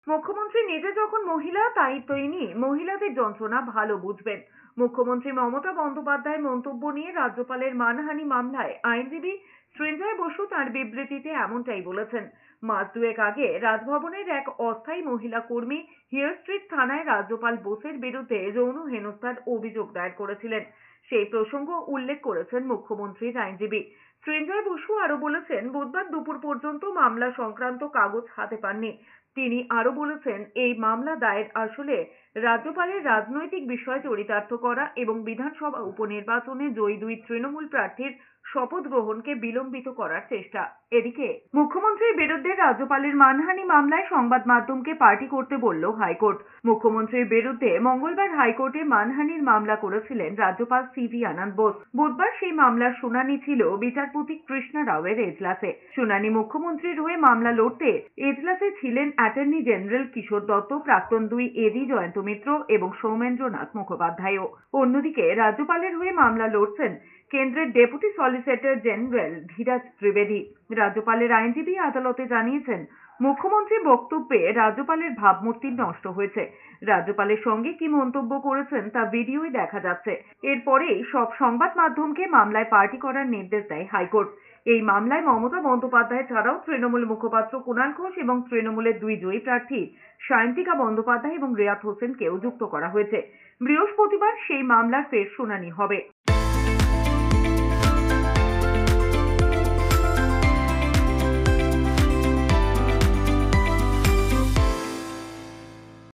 মুখ্যমন্ত্রী নিজে যখন মহিলা, তাই তিনি মহিলাদের যন্ত্রণা ভালো বুঝবেন। মুখ্যমন্ত্রী মমতা বন্দ্যোপাধ্যায়ের মন্তব্য নিয়ে রাজ্যপালের মানহানি মামলায় আইনজীবী সৃঞ্জয় বসু তাঁর বিবৃতিতে এমনটাই বলেছেন। মাস দুয়েক আগে রাজভবনের এক অস্থায়ী মহিলা কর্মী হিয়ার স্ট্রিট থানায় রাজ্যপাল বোসের বিরুদ্ধে যৌন হেনস্থার অভিযোগ দায়ের করেছিলেন। সেই প্রসঙ্গ উল্লেখ করেছেন মুখ্যমন্ত্রীর আইনজীবী সৃঞ্জয় বসু। আরো বলেছেন, বুধবার দুপুর পর্যন্ত মামলা সংক্রান্ত কাগজ হাতে পাননি। তিনি আরো বলেছেন, এই মামলা দায়ের আসলে রাজ্যপালের রাজনৈতিক বিষয় চরিতার্থ করা এবং বিধানসভা উপনির্বাচনে জয়ী দুই তৃণমূল প্রার্থীর শপথ গ্রহণকে বিলম্বিত করার চেষ্টা। এদিকে মুখ্যমন্ত্রীর বিরুদ্ধে রাজ্যপালের মানহানি মামলায় সংবাদ মাধ্যমকে পার্টি করতে বলল হাইকোর্ট। মুখ্যমন্ত্রীর বিরুদ্ধে মঙ্গলবার হাইকোর্টে মানহানির মামলা করেছিলেন রাজ্যপাল সিভি আনন্দ বোস। বুধবার সেই মামলার শুনানি ছিল বিচারপতি কৃষ্ণা রাওয়ের এজলাসে। শুনানি মুখ্যমন্ত্রীর হয়ে মামলা লড়তে এজলাসে ছিলেন অ্যাটর্নি জেনারেল কিশোর দত্ত, প্রাক্তন দুই এডি জয়ন্ত মিত্র এবং সৌমেন্দ্রনাথ মুখোপাধ্যায়ও। অন্যদিকে রাজ্যপালের হয়ে মামলা লড়ছেন কেন্দ্রের deputy solicitor general Dhiraj Trivedi. রাজ্যপালের আইনজীবী আদালতে জানিয়েছেন, মুখ্যমন্ত্রীর বক্তব্যে রাজ্যপালের ভাবমূর্তি নষ্ট হয়েছে। রাজ্যপালের সঙ্গে কি মন্তব্য করেছেন তা ভিডিওই দেখা যাচ্ছে। এরপরেই সব সংবাদ মাধ্যমকে মামলায় পার্টি করার নির্দেশ দেয় হাইকোর্ট। এই মামলায় মমতা বন্দ্যোপাধ্যায় ছাড়াও তৃণমূল মুখপাত্র কুণাল ঘোষ এবং তৃণমূলের দুই জয়ী প্রার্থী সায়ন্তিকা বন্দ্যোপাধ্যায় এবং রেয়াত হোসেনকেও যুক্ত করা হয়েছে। বৃহস্পতিবার সেই মামলার ফের শুনানি হবে।